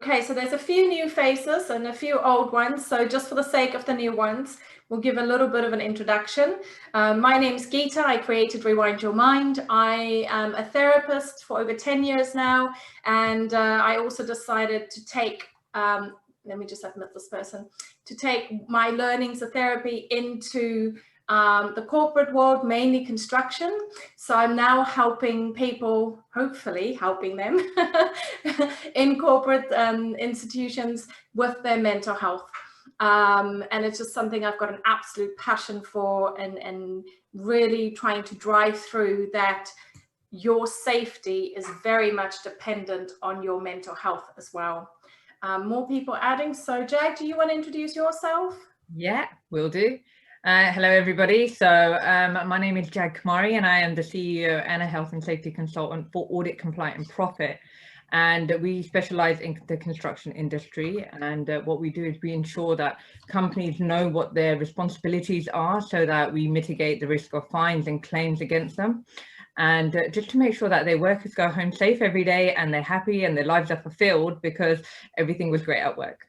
Okay, so there's a few new faces and a few old ones. So just for the sake of the new ones, we'll give a little bit of an introduction. My name's Geeta. I created Rewind Your Mind. I am a therapist for over 10 years now. And I also decided to take, let me just admit this person, to take my learnings of therapy into the corporate world, mainly construction. So I'm now helping people, hopefully helping them in corporate institutions with their mental health. And it's just something I've got an absolute passion for, and really trying to drive through that your safety is very much dependent on your mental health as well. More people adding. So Jag, do you want to introduce yourself? Yeah, will do. Hello, everybody. So my name is Jag Kumari, and I am the CEO and a health and safety consultant for Audit Compliant and Profit. And we specialize in the construction industry. And what we do is we ensure that companies know what their responsibilities are so that we mitigate the risk of fines and claims against them. And just to make sure that their workers go home safe every day and they're happy and their lives are fulfilled because everything was great at work.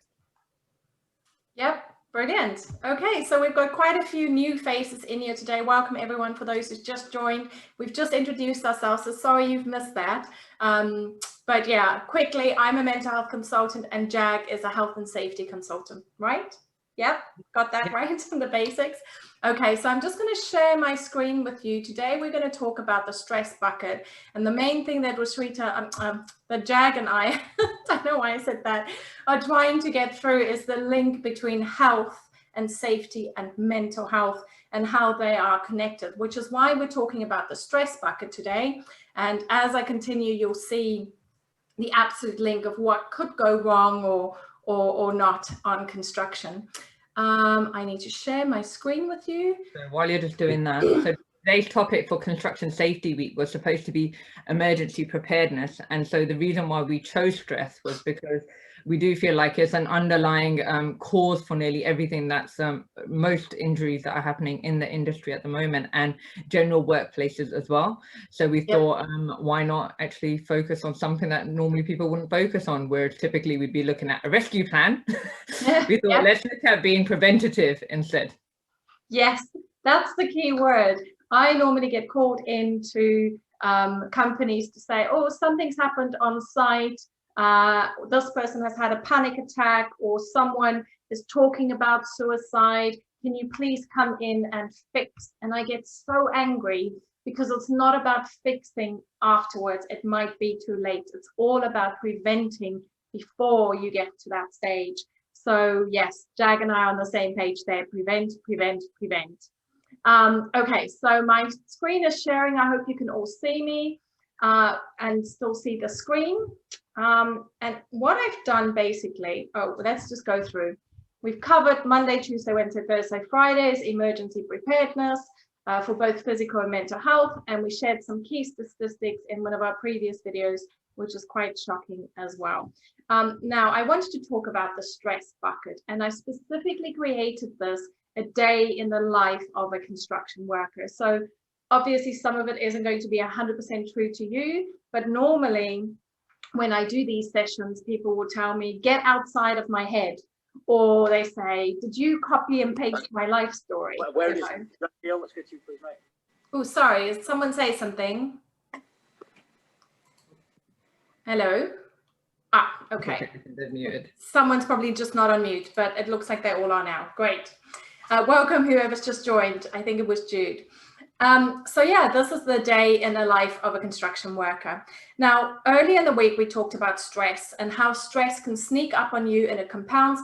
Yep. Brilliant. Okay, so we've got quite a few new faces in here today. Welcome everyone for those who've just joined. We've just introduced ourselves, so sorry you've missed that. But yeah, quickly, I'm a mental health consultant and Jag is a health and safety consultant, right? Yep, got that right in the basics. Okay, so I'm just going to share my screen with you. Today we're going to talk about the stress bucket, and the main thing that that Jag and I don't know why I said that, are trying to get through is the link between health and safety and mental health and how they are connected, which is why we're talking about the stress bucket today. And as I continue, you'll see the absolute link of what could go wrong or not on construction. I need to share my screen with you. So while you're just doing that, so today's topic for Construction Safety Week was supposed to be emergency preparedness. And so the reason why we chose stress was because we do feel like it's an underlying cause for nearly everything that's most injuries that are happening in the industry at the moment and general workplaces as well. So we thought, why not actually focus on something that normally people wouldn't focus on, where typically we'd be looking at a rescue plan. We thought, let's look at being preventative instead. Yes, that's the key word. I normally get called into companies to say, oh, something's happened on site. This person has had a panic attack, or someone is talking about suicide. Can you please come in and fix? And I get so angry because it's not about fixing afterwards. It might be too late. It's all about preventing before you get to that stage. So yes, Jag and I are on the same page there. Prevent, prevent, prevent. Okay, so my screen is sharing. I hope you can all see me and still see the screen. And what I've done basically, let's just go through. We've covered Monday, Tuesday, Wednesday, Thursday, Fridays, emergency preparedness for both physical and mental health. And we shared some key statistics in one of our previous videos, which is quite shocking as well. Now, I wanted to talk about the stress bucket, and I specifically created this a day in the life of a construction worker. So obviously some of it isn't going to be 100% true to you, but normally when I do these sessions, people will tell me, get outside of my head, or they say, did you copy and paste my life story? Where is it? Let's get you, please, mate. Oh, sorry, did someone say something? Hello? Ah, okay. They're muted. Someone's probably just not on mute, but it looks like they all are now. Great. Welcome, whoever's just joined. I think it was Jude. So yeah, this is the day in the life of a construction worker. Now, earlier in the week, we talked about stress and how stress can sneak up on you, and it compounds,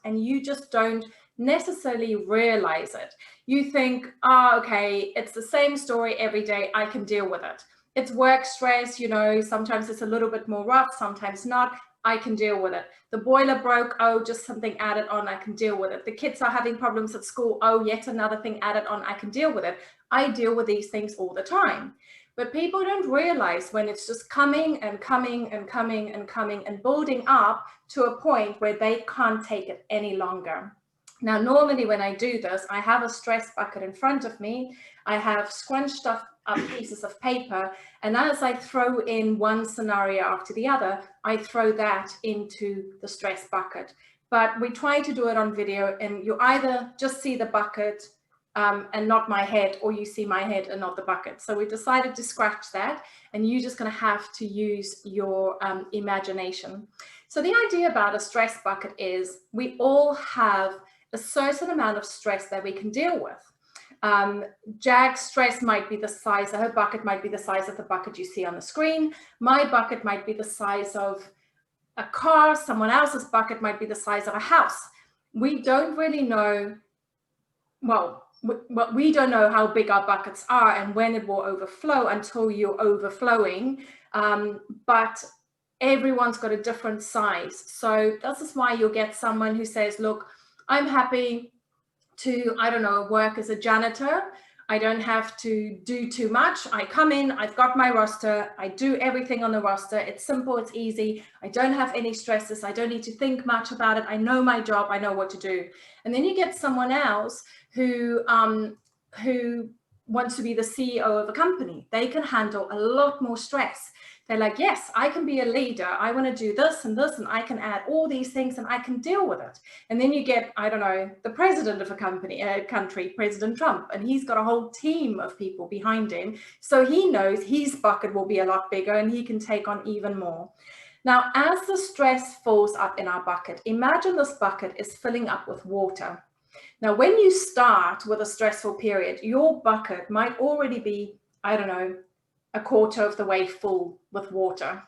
and you just don't necessarily realize it. You think, oh, okay, it's the same story every day. I can deal with it. It's work stress, you know, sometimes it's a little bit more rough, sometimes not. I can deal with it. The boiler broke, oh, just something added on, I can deal with it. The kids are having problems at school, oh, yet another thing added on, I can deal with it. I deal with these things all the time. But people don't realize when it's just coming and coming and coming and coming and building up to a point where they can't take it any longer. Now, normally when I do this, I have a stress bucket in front of me. I have scrunched up pieces of paper, and as I throw in one scenario after the other, I throw that into the stress bucket. But we try to do it on video, and you either just see the bucket and not my head, or you see my head and not the bucket. So we decided to scratch that, and you're just going to have to use your imagination. So the idea about a stress bucket is we all have a certain amount of stress that we can deal with. Jag's stress might be the size, her bucket might be the size of the bucket you see on the screen. My bucket might be the size of a car. Someone else's bucket might be the size of a house. We don't really know, well, we don't know how big our buckets are and when it will overflow until you're overflowing. But everyone's got a different size. So this is why you'll get someone who says, look, I'm happy to, I don't know, work as a janitor. I don't have to do too much. I come in, I've got my roster, I do everything on the roster. It's simple, it's easy. I don't have any stresses. I don't need to think much about it. I know my job, I know what to do. And then you get someone else who wants to be the CEO of a company. They can handle a lot more stress. They're like, yes, I can be a leader. I want to do this, and I can add all these things and I can deal with it. And then you get, I don't know, the president of a country, President Trump, and he's got a whole team of people behind him. So he knows his bucket will be a lot bigger and he can take on even more. Now, as the stress falls up in our bucket, imagine this bucket is filling up with water. Now, when you start with a stressful period, your bucket might already be, I don't know, a quarter of the way full with water.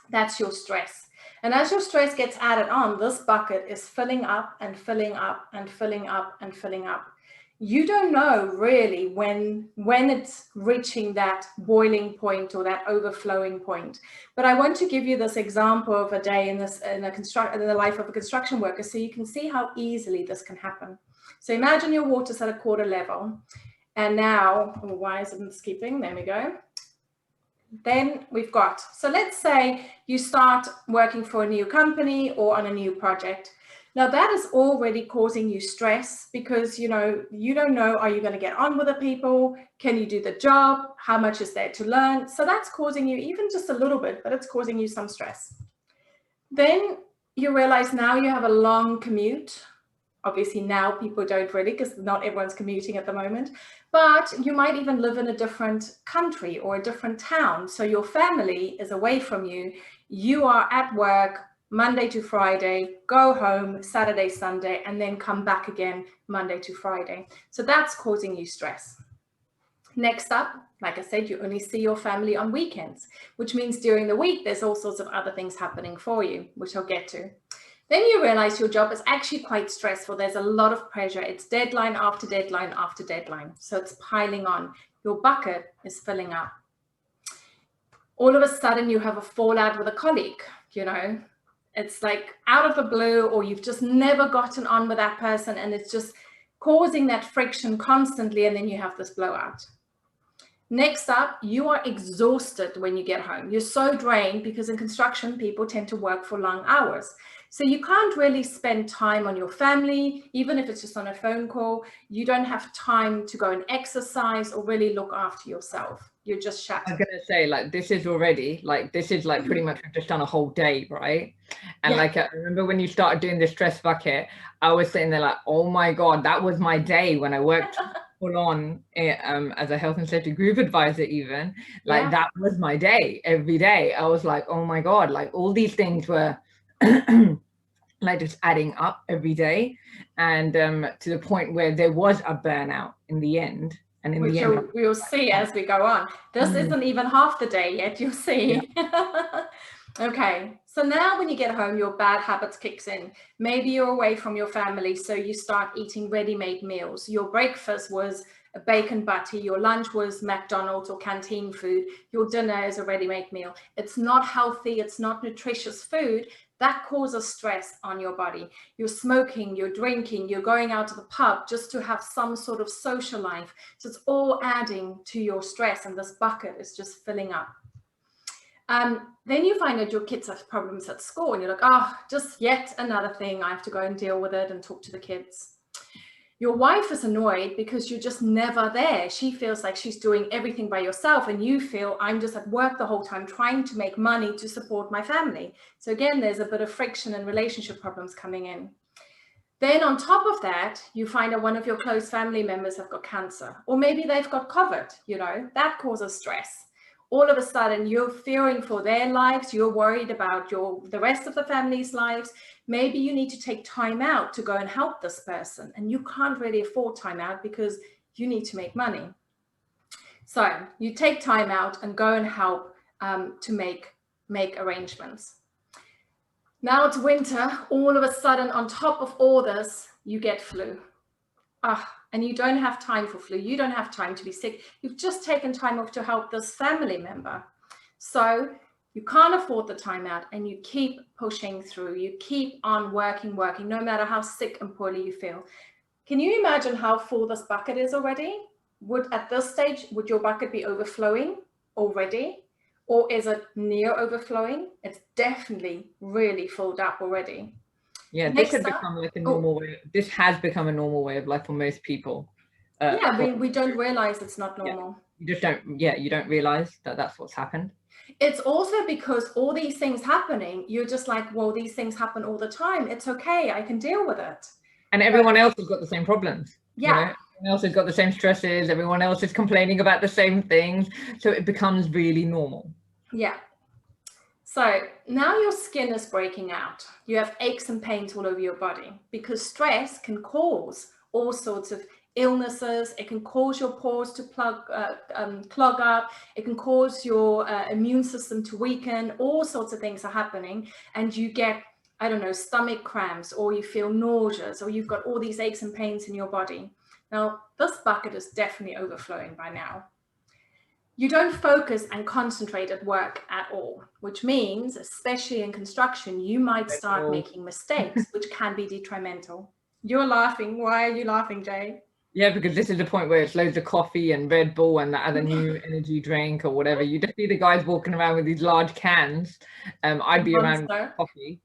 That's your stress. And as your stress gets added on, this bucket is filling up and filling up and filling up and filling up. You don't know really when it's reaching that boiling point or that overflowing point. But I want to give you this example of a day in the life of a construction worker, so you can see how easily this can happen. So imagine your water's at a quarter level, and now, why isn't it skipping? There we go. Then we've got, so let's say you start working for a new company or on a new project. Now that is already causing you stress because, you don't know, are you going to get on with the people? Can you do the job? How much is there to learn? So that's causing you even just a little bit, but it's causing you some stress. Then you realize now you have a long commute. Obviously now people don't really, because not everyone's commuting at the moment, but you might even live in a different country or a different town. So your family is away from you. You are at work Monday to Friday, go home Saturday, Sunday, and then come back again Monday to Friday. So that's causing you stress. Next up, like I said, you only see your family on weekends, which means during the week, there's all sorts of other things happening for you, which I'll get to. Then you realize your job is actually quite stressful. There's a lot of pressure. It's deadline after deadline after deadline. So it's piling on. Your bucket is filling up. All of a sudden you have a fallout with a colleague, It's like out of the blue, or you've just never gotten on with that person and it's just causing that friction constantly, and then you have this blowout. Next up, you are exhausted when you get home. You're so drained because in construction, people tend to work for long hours. So you can't really spend time on your family, even if it's just on a phone call. You don't have time to go and exercise or really look after yourself. You're just shattered. I'm going to say, this is pretty much we've just done a whole day, right? And I remember when you started doing the stress bucket, I was sitting there like, oh my God, that was my day when I worked full on as a health and safety group advisor even. That was my day every day. I was like, oh my God, all these things were just adding up every day, and to the point where there was a burnout in the end. And in the end, we'll see as we go on. This isn't even half the day yet, you'll see. Yeah. Okay, so now when you get home, your bad habits kicks in. Maybe you're away from your family, so you start eating ready-made meals. Your breakfast was a bacon butty, your lunch was McDonald's or canteen food, your dinner is a ready-made meal. It's not healthy, it's not nutritious food. That causes stress on your body. You're smoking, you're drinking, you're going out to the pub just to have some sort of social life. So it's all adding to your stress, and this bucket is just filling up. Then you find that your kids have problems at school and you're like, oh, just yet another thing. I have to go and deal with it and talk to the kids. Your wife is annoyed because you're just never there. She feels like she's doing everything by yourself, and you feel, I'm just at work the whole time trying to make money to support my family. So again, there's a bit of friction and relationship problems coming in. Then on top of that, you find that one of your close family members have got cancer, or maybe they've got COVID, you know, that causes stress. All of a sudden you're fearing for their lives, you're worried about the rest of the family's lives. Maybe you need to take time out to go and help this person, and you can't really afford time out because you need to make money. So you take time out and go and help to make arrangements. Now it's winter, all of a sudden on top of all this, you get flu. And you don't have time for flu. You don't have time to be sick. You've just taken time off to help this family member. So you can't afford the time out, and you keep pushing through. You keep on working, no matter how sick and poorly you feel. Can you imagine how full this bucket is already? At this stage, would your bucket be overflowing already? Or is it near overflowing? It's definitely really filled up already. Yeah, this has become like a normal way. This has become a normal way of life for most people. We don't realize it's not normal. You just don't, you don't realize that that's what's happened. It's also because all these things happening, you're just like, well, these things happen all the time. It's okay, I can deal with it. And everyone else has got the same problems. Yeah. You know? Everyone else has got the same stresses. Everyone else is complaining about the same things. So it becomes really normal. Yeah. So now your skin is breaking out. You have aches and pains all over your body because stress can cause all sorts of illnesses. It can cause your pores to clog up. It can cause your immune system to weaken. All sorts of things are happening, and you get, I don't know, stomach cramps, or you feel nauseous, or you've got all these aches and pains in your body. Now, this bucket is definitely overflowing by now. You don't focus and concentrate at work at all, which means, especially in construction, you might start making mistakes, which can be detrimental. You're laughing. Why are you laughing, Jay? Yeah, because this is the point where it's loads of coffee and Red Bull and that other new energy drink or whatever. You just see the guys walking around with these large cans. I'd be around with coffee.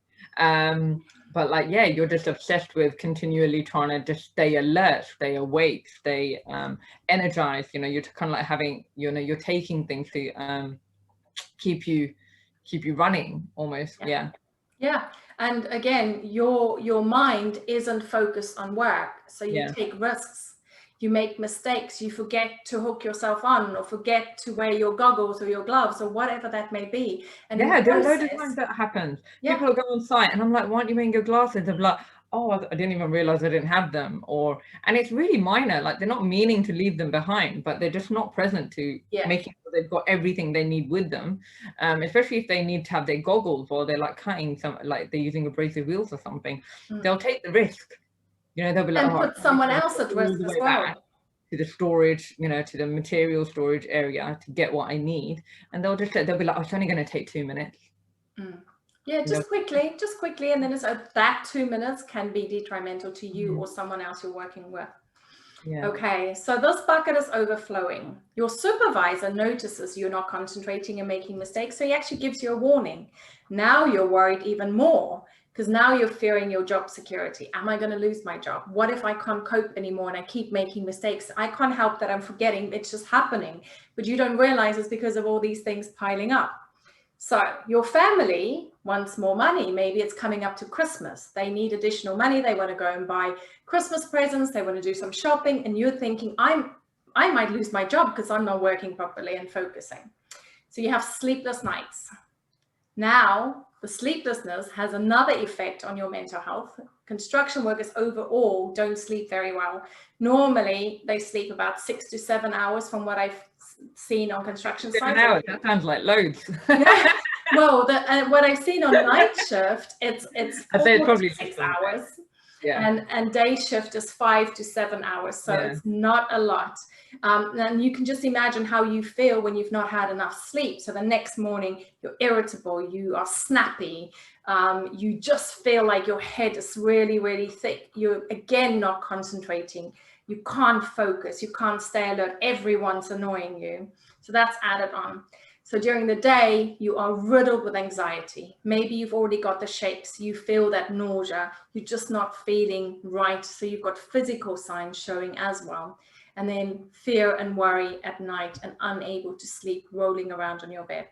But like, yeah, you're just obsessed with continually trying to just stay alert, stay awake, stay energized. You know, you're kind of like having, you know, you're taking things to keep you running almost. Yeah. And again, your mind isn't focused on work, so you take risks. You make mistakes, you forget to hook yourself on, or forget to wear your goggles or your gloves or whatever that may be. And there are loads of times that happens. People will go on site and I'm like, why aren't you wearing your glasses? They're like, oh, I didn't even realize I didn't have them. And it's really minor, like they're not meaning to leave them behind, but they're just not present to making sure they've got everything they need with them. Especially if they need to have their goggles, or they're like cutting like they're using abrasive wheels or something. They'll take the risk. You know, they'll be like, and put someone else at risk as well. To the storage, you know, to the material storage area to get what I need, and they'll be like, oh, it's only going to take 2 minutes. Yeah, just quickly, and then it's that 2 minutes can be detrimental to you or someone else you're working with. Okay, so this bucket is overflowing. Your supervisor notices you're not concentrating and making mistakes, so he actually gives you a warning. Now you're worried even more, because now you're fearing your job security. Am I going to lose my job? What if I can't cope anymore and I keep making mistakes? I can't help that I'm forgetting. It's just happening. But you don't realize it's because of all these things piling up. So your family wants more money. Maybe it's coming up to Christmas. They need additional money. They want to go and buy Christmas presents. They want to do some shopping. And you're thinking, I might lose my job because I'm not working properly and focusing. So you have sleepless nights. Now, the sleeplessness has another effect on your mental health. Construction workers overall don't sleep very well. Normally, they sleep about 6 to 7 hours from what I've seen on construction sites. 7 hours, that sounds like loads. Well, what I've seen on night shift, it's probably 6 hours. And day shift is 5 to 7 hours, so it's not a lot. And you can just imagine how you feel when you've not had enough sleep. So the next morning you're irritable, you are snappy, you just feel like your head is really, really thick. You're again not concentrating, you can't focus, you can't stay alert, everyone's annoying you. So that's added on. So during the day, you are riddled with anxiety. Maybe you've already got the shakes, you feel that nausea, you're just not feeling right. So you've got physical signs showing as well. And then fear and worry at night and unable to sleep, rolling around on your bed.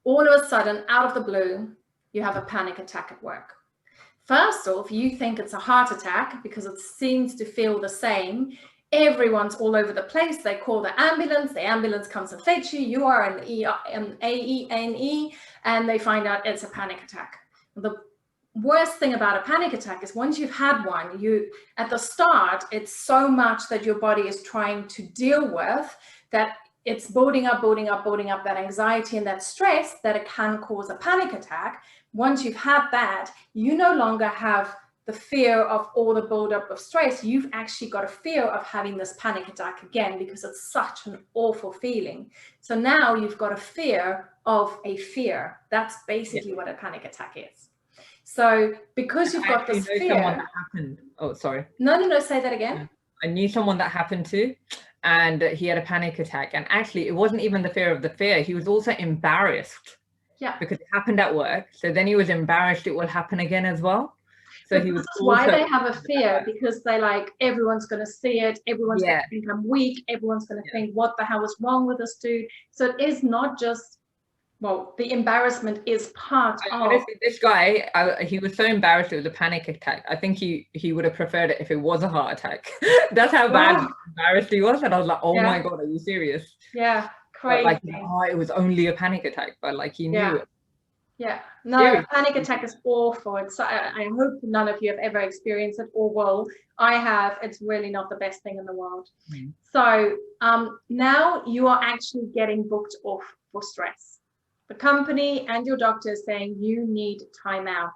All of a sudden, out of the blue, you have a panic attack at work. First off, you think it's a heart attack because it seems to feel the same. Everyone's all over the place. They call the ambulance comes and fetch you. You are an AENE, and they find out it's a panic attack. The worst thing about a panic attack is once you've had one, at the start, it's so much that your body is trying to deal with that it's building up that anxiety and that stress that it can cause a panic attack. Once you've had that, you no longer have the fear of all the buildup of stress. You've actually got a fear of having this panic attack again because it's such an awful feeling. So now you've got a fear of a fear. That's basically what a panic attack is. So because you've got this fear. Someone that happened. Oh, sorry. No, say that again. I knew someone that happened to, and he had a panic attack. And actually, it wasn't even the fear of the fear. He was also embarrassed. Yeah. Because it happened at work. So then he was embarrassed it will happen again as well. So he was. That's why they have a fear, because they like, everyone's going to see it. Everyone's going to think I'm weak. Everyone's going to think, what the hell is wrong with this dude? So it is not just, well, the embarrassment is part of. Honestly, this guy, he was so embarrassed it was a panic attack. I think he would have preferred it if it was a heart attack. That's how bad embarrassed he was. And I was like, oh my God, are you serious? Yeah, crazy. But like, it was only a panic attack, but like he knew it. Yeah, no, a panic attack is awful. It's, I hope none of you have ever experienced it or will. I have. It's really not the best thing in the world. So now you are actually getting booked off for stress. The company and your doctor is saying you need time out.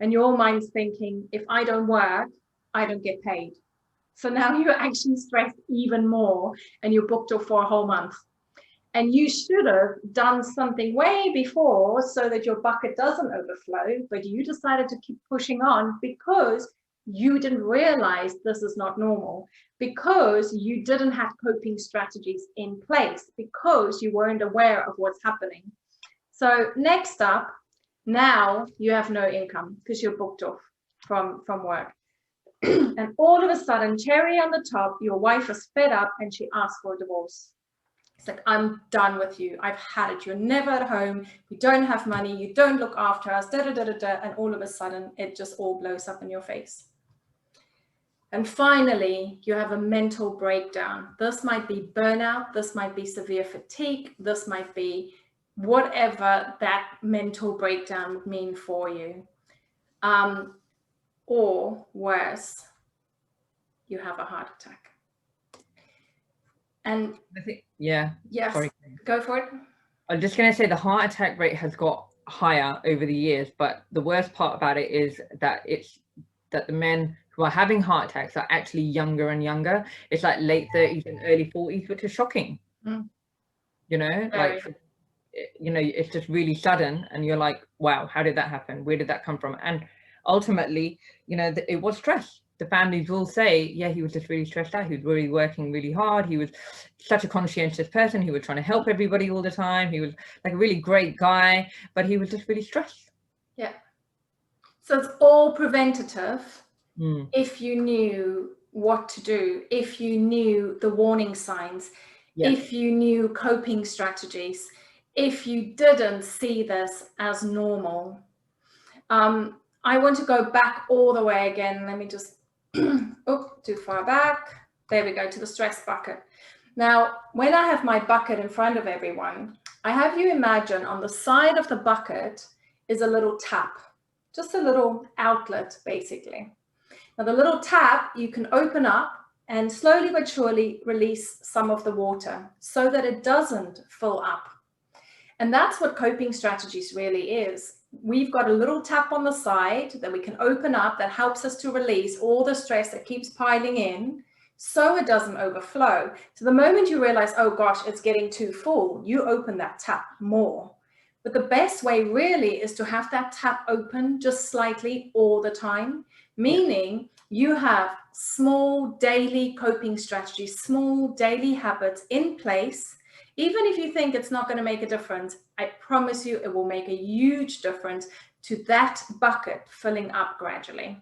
And your mind's thinking, if I don't work, I don't get paid. So now you're actually stressed even more and you're booked off for a whole month. And you should have done something way before so that your bucket doesn't overflow, but you decided to keep pushing on because you didn't realize this is not normal, because you didn't have coping strategies in place, because you weren't aware of what's happening. So next up, now you have no income because you're booked off from work. And all of a sudden, cherry on the top, your wife is fed up and she asks for a divorce. It's like, I'm done with you. I've had it. You're never at home. You don't have money. You don't look after us. And all of a sudden, it just all blows up in your face. And finally, you have a mental breakdown. This might be burnout. This might be severe fatigue. This might be whatever that mental breakdown would mean for you. Or worse, you have a heart attack. And I think, yes, sorry. Go for it. I'm just going to say the heart attack rate has got higher over the years, but the worst part about it is that the men who are having heart attacks are actually younger and younger. It's like late 30s and early 40s, which is shocking. You know, like, you know, it's just really sudden and you're like, wow, how did that happen? Where did that come from? And ultimately, you know, it was stress. The families will say, yeah, he was just really stressed out. He was really working really hard. He was such a conscientious person. He was trying to help everybody all the time. He was like a really great guy, but he was just really stressed. Yeah. So it's all preventative if you knew what to do, if you knew the warning signs, if you knew coping strategies, if you didn't see this as normal. I want to go back all the way again. Let me just too far back. There we go, to the stress bucket. Now, when I have my bucket in front of everyone, I have you imagine on the side of the bucket is a little tap, just a little outlet, basically. Now, the little tap you can open up and slowly but surely release some of the water so that it doesn't fill up. And that's what coping strategies really is. We've got a little tap on the side that we can open up that helps us to release all the stress that keeps piling in so it doesn't overflow. So the moment you realize, oh gosh, it's getting too full, you open that tap more. But the best way really is to have that tap open just slightly all the time, meaning you have small daily coping strategies, small daily habits in place Even if you think it's not going to make a difference, I promise you it will make a huge difference to that bucket filling up gradually.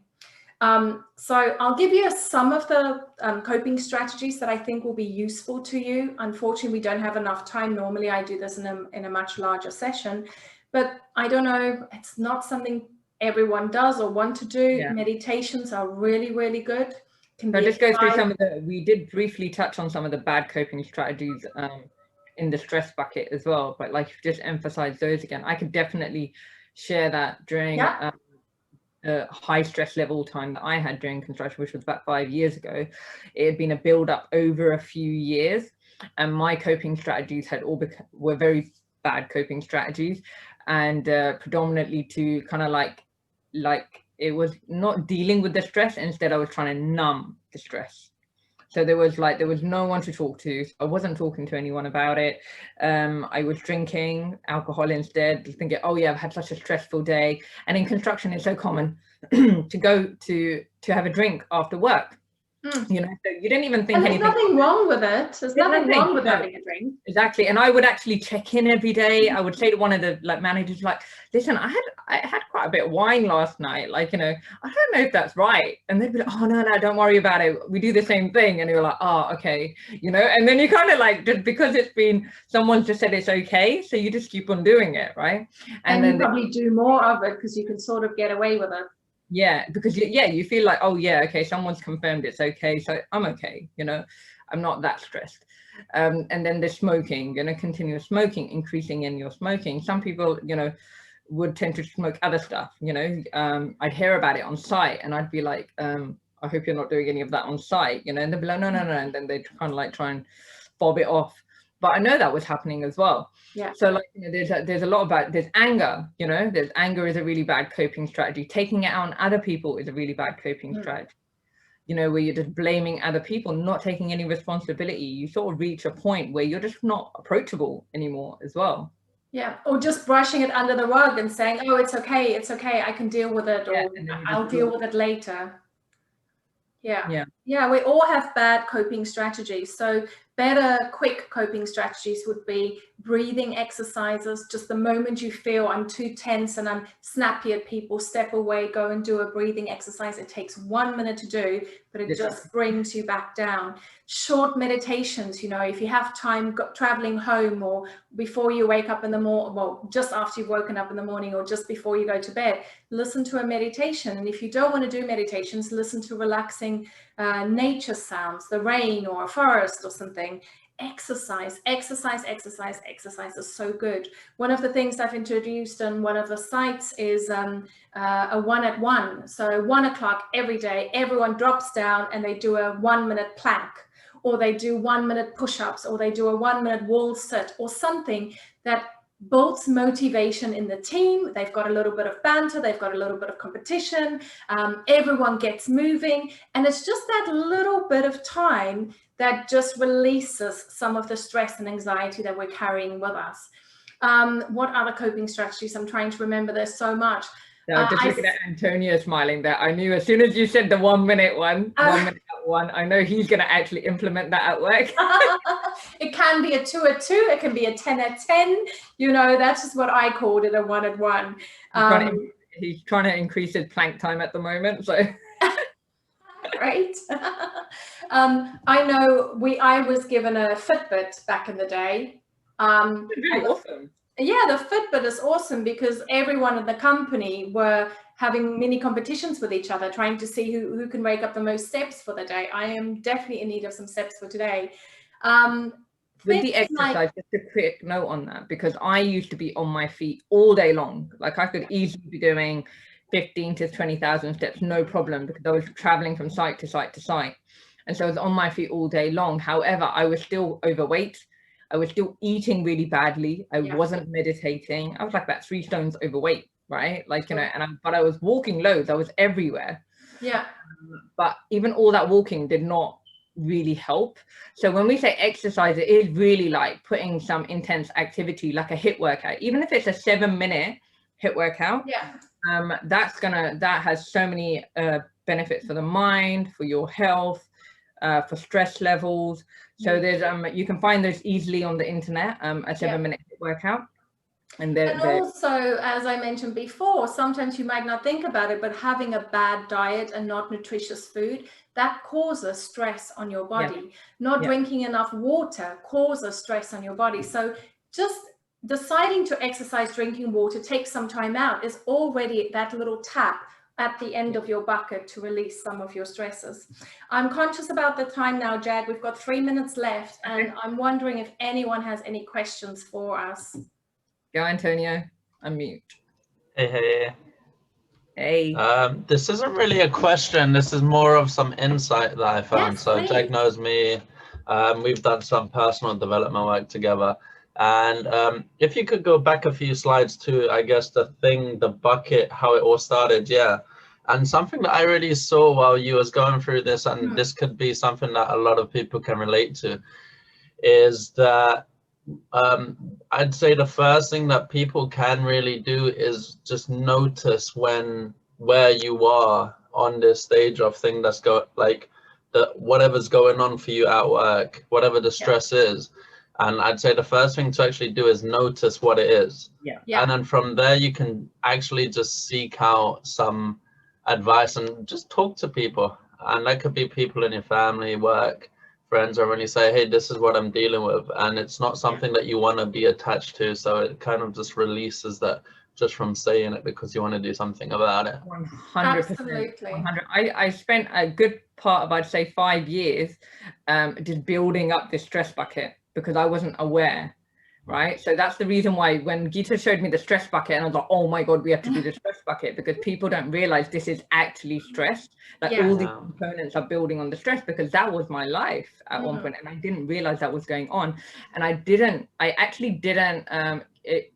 So I'll give you some of the coping strategies that I think will be useful to you. Unfortunately, we don't have enough time. Normally I do this in a much larger session, but I don't know, it's not something everyone does or want to do. Yeah. Meditations are really, really good. So just go through some of the, we did briefly touch on some of the bad coping strategies in the stress bucket as well, but like just emphasize those again. I could definitely share that during the high stress level time that I had during construction, which was about 5 years ago. It had been a build up over a few years, and my coping strategies had all were very bad coping strategies, and predominantly to kind of like it was not dealing with the stress. Instead, I was trying to numb the stress. So there was no one to talk to. So I wasn't talking to anyone about it. I was drinking alcohol instead, thinking, oh yeah, I've had such a stressful day. And in construction, it's so common to go to have a drink after work. You know, so you didn't even think anything. There's nothing wrong with it. There's nothing wrong with having a drink. Exactly. And I would actually check in every day. I would say to one of the managers, like, listen, I had quite a bit of wine last night. Like, you know, I don't know if that's right. And they'd be like, oh no, don't worry about it. We do the same thing. And you're like, oh, okay. You know, and then you kind of like, just because it's been, someone's just said it's okay. So you just keep on doing it. Right. And then you probably do more of it because you can sort of get away with it. Yeah, because you feel like, oh yeah, okay, someone's confirmed it's okay, so I'm okay, you know, I'm not that stressed. And then the smoking, you know, continuous smoking, increasing in your smoking. Some people, you know, would tend to smoke other stuff, you know. I'd hear about it on site and I'd be like, I hope you're not doing any of that on site, you know, and they'd be like, no, and then they'd kind of like try and fob it off. But I know that was happening as well. Yeah. So like, you know, there's a lot about, there's anger, you know, anger is a really bad coping strategy. Taking it out on other people is a really bad coping strategy. You know, where you're just blaming other people, not taking any responsibility. You sort of reach a point where you're just not approachable anymore as well. Yeah, or just brushing it under the rug and saying, oh, it's okay, I can deal with it, or I'll deal with it later. Yeah, we all have bad coping strategies. So better quick coping strategies would be breathing exercises. Just the moment you feel I'm too tense and I'm snappy at people, step away, go and do a breathing exercise. It takes 1 minute to do, but it just brings you back down. Short meditations, you know, if you have time traveling home or before you wake up in the morning, well, just after you've woken up in the morning or just before you go to bed, listen to a meditation. And if you don't want to do meditations, listen to relaxing nature sounds, the rain or a forest or something. Exercise is so good. One of the things I've introduced on one of the sites is a 1-at-1. So 1 o'clock every day, everyone drops down and they do a 1 minute plank, or they do 1 minute push-ups, or they do a 1 minute wall sit, or something that builds motivation in the team. They've got a little bit of banter, they've got a little bit of competition, everyone gets moving, and it's just that little bit of time that just releases some of the stress and anxiety that we're carrying with us. What other coping strategies? I'm trying to remember, there's so much. No, just looking at Antonio smiling there. I knew as soon as you said the 1 minute one, 1 minute at one, I know he's going to actually implement that at work. It can be a 2-at-2, it can be a 10-at-10. You know, that's just what I called it, a 1-at-1. He's trying to increase his plank time at the moment, so. Right. I know I was given a Fitbit back in the day. Really awesome. Yeah, the Fitbit is awesome because everyone in the company were having mini competitions with each other, trying to see who can wake up the most steps for the day. I am definitely in need of some steps for today. With the exercise, just a quick note on that, because I used to be on my feet all day long. Like I could easily be doing 15 to 20,000 steps, no problem, because I was traveling from site to site to site. And so I was on my feet all day long. However, I was still overweight. I was still eating really badly. I wasn't meditating. I was like about 3 stones overweight, right? Like, you know, but I was walking loads. I was everywhere. Yeah. But even all that walking did not really help. So when we say exercise, it is really like putting some intense activity, like a HIIT workout, even if it's a 7-minute HIIT workout. Yeah. That has so many benefits for the mind, for your health. for stress levels. So there's you can find those easily on the internet, a 7-minute workout. And also, as I mentioned before, sometimes you might not think about it, but having a bad diet and not nutritious food, that causes stress on your body. Not drinking enough water causes stress on your body. So just deciding to exercise, drinking water, take some time out is already that little tap at the end of your bucket to release some of your stresses. I'm conscious about the time now, Jag. We've got 3 minutes left, and I'm wondering if anyone has any questions for us. Go, Antonio. Unmute. Hey. Hey. This isn't really a question. This is more of some insight that I found. Yes, so please. Jack knows me. We've done some personal development work together. And if you could go back a few slides to, I guess, the bucket, how it all started. Yeah. And something that I really saw while you was going through this, and this could be something that a lot of people can relate to, is that I'd say the first thing that people can really do is just notice where you are on this stage of thing that's whatever's going on for you at work, whatever the stress is. And I'd say the first thing to actually do is notice what it is. And then from there, you can actually just seek out some advice and just talk to people. And that could be people in your family, work, friends, or when you say, hey, this is what I'm dealing with, and it's not something that you want to be attached to, so it kind of just releases that just from saying it because you want to do something about it. 100%. Absolutely. 100. I spent a good part of, I'd say, 5 years just building up this stress bucket because I wasn't aware. Right, so that's the reason why when Geeta showed me the stress bucket, and I was like, oh my god, we have to do the stress bucket, because people don't realize this is actually stress, like all these components are building on the stress, because that was my life at one point, and I didn't realize that was going on. And I actually didn't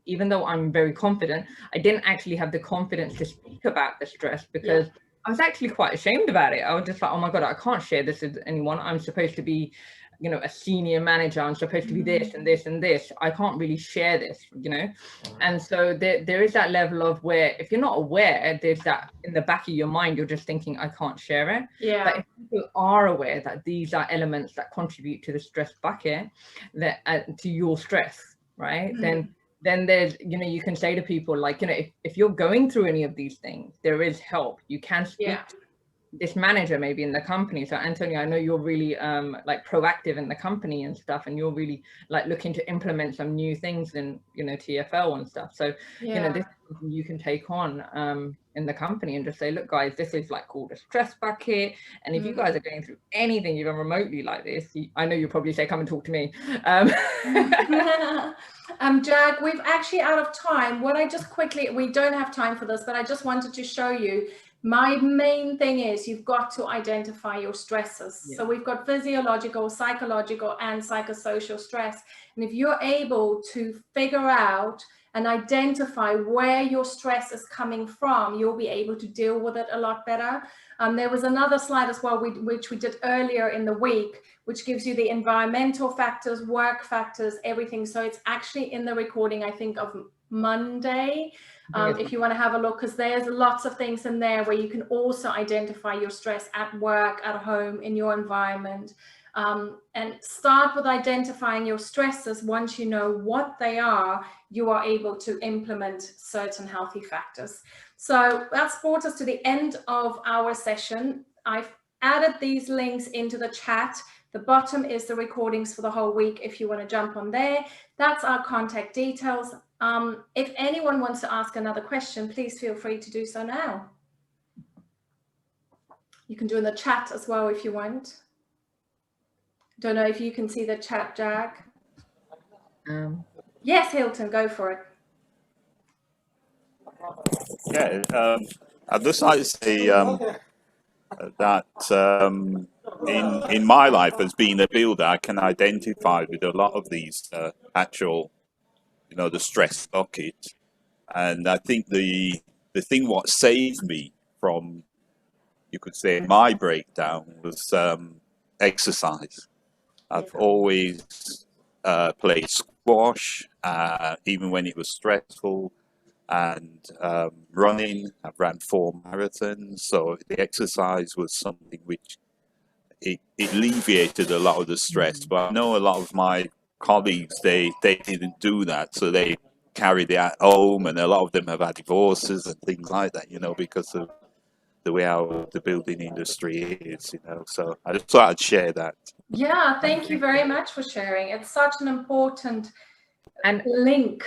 even though I'm very confident, I didn't actually have the confidence to speak about the stress, because I was actually quite ashamed about it. I was just like, oh my god, I can't share this with anyone. I'm supposed to be, you know, a senior manager. I'm supposed to be this and this and this. I can't really share this, you know. And so there is that level of where, if you're not aware, there's that in the back of your mind, you're just thinking, I can't share it. But if people are aware that these are elements that contribute to the stress bucket, that to your stress, right, then there's, you know, you can say to people, like, you know, if you're going through any of these things, there is help. You can speak to this manager maybe in the company. So Antonio, I know you're really like proactive in the company and stuff, and you're really like looking to implement some new things in, you know, TFL and stuff. So you know, this is something you can take on in the company and just say, look guys, this is like called a stress bucket, and if you guys are going through anything even remotely like this, I know you'll probably say, come and talk to me. Jag, we've actually out of time. What I just quickly, we don't have time for this, but I just wanted to show you, my main thing is you've got to identify your stresses. So we've got physiological, psychological, and psychosocial stress. And if you're able to figure out and identify where your stress is coming from, you'll be able to deal with it a lot better. There was another slide as well, which we did earlier in the week, which gives you the environmental factors, work factors, everything. So it's actually in the recording, I think, of Monday. If you want to have a look, because there's lots of things in there where you can also identify your stress at work, at home, in your environment. And start with identifying your stresses. Once you know what they are, you are able to implement certain healthy factors. So that's brought us to the end of our session. I've added these links into the chat. The bottom is the recordings for the whole week if you want to jump on there. That's our contact details. If anyone wants to ask another question, please feel free to do so now. You can do in the chat as well if you want. Don't know if you can see the chat, Jag. Yes, Hilton, go for it. Yeah, I'd just like to say that in my life as being a builder, I can identify with a lot of these actual, you know, the stress bucket. And I think the thing what saved me from, you could say, my breakdown was exercise. I've always played squash, even when it was stressful, and running. I've ran 4 marathons, so the exercise was something which, it alleviated a lot of the stress. But I know a lot of my colleagues, they didn't do that, so they carried it at home, and a lot of them have had divorces and things like that, you know, because of the way how the building industry is, you know. So I just thought I'd share that. Yeah, thank you very much for sharing. It's such an important link.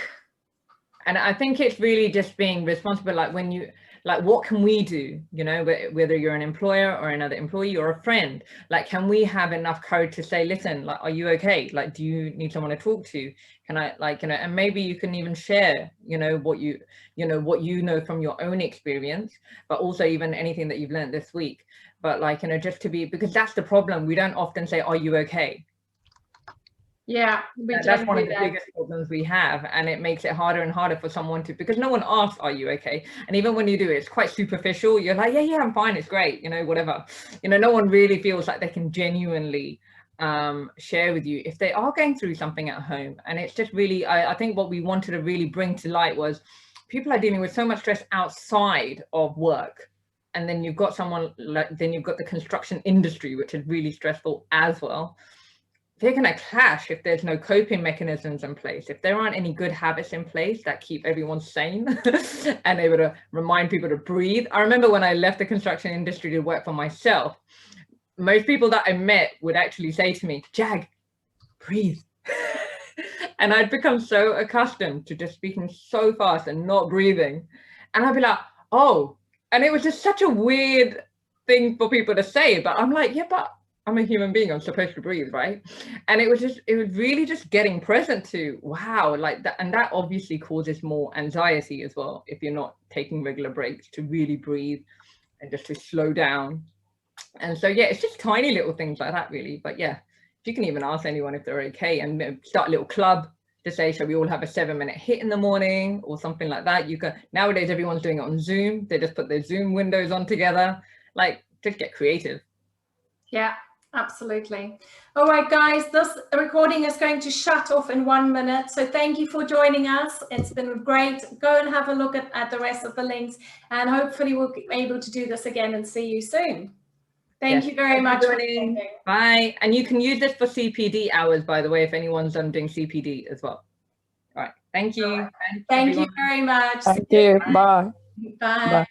And I think it's really just being responsible, like when you, like, what can we do, you know, whether you're an employer or another employee or a friend, like, can we have enough courage to say, listen, like, are you okay? Like, do you need someone to talk to? Can I, like, you know, and maybe you can even share, you know, what you know from your own experience, but also even anything that you've learned this week. But like, you know, just to be, because that's the problem. We don't often say, are you okay? Yeah, that's one of the biggest problems we have, and it makes it harder and harder for someone to, because no one asks, are you okay? And even when you do, it's quite superficial. You're like, yeah, I'm fine, it's great, you know, whatever. You know, no one really feels like they can genuinely share with you if they are going through something at home. And it's just really, I think what we wanted to really bring to light was people are dealing with so much stress outside of work. And then you've got someone like, then you've got the construction industry, which is really stressful as well. They're going to clash if there's no coping mechanisms in place, if there aren't any good habits in place that keep everyone sane and able to remind people to breathe. I remember when I left the construction industry to work for myself, most people that I met would actually say to me, Jag, breathe. And I'd become so accustomed to just speaking so fast and not breathing. And I'd be like, oh, and it was just such a weird thing for people to say, but I'm like, yeah, but I'm a human being, I'm supposed to breathe, right? And it was really just getting present to, wow, like that. And that obviously causes more anxiety as well, if you're not taking regular breaks to really breathe and just to slow down. And so, yeah, it's just tiny little things like that, really. But yeah, if you can even ask anyone if they're okay and start a little club to say, shall we all have a 7-minute hit in the morning or something like that? You can, nowadays, everyone's doing it on Zoom. They just put their Zoom windows on together, like just get creative. Yeah. Absolutely. All right, guys, this recording is going to shut off in 1 minute. So thank you for joining us. It's been great. Go and have a look at the rest of the links, and hopefully we'll be able to do this again and see you soon. Thank you very much for joining. Bye. And you can use this for CPD hours, by the way, if anyone's doing CPD as well. All right. Thank you. Thank you very much. Thank you. Bye. Bye.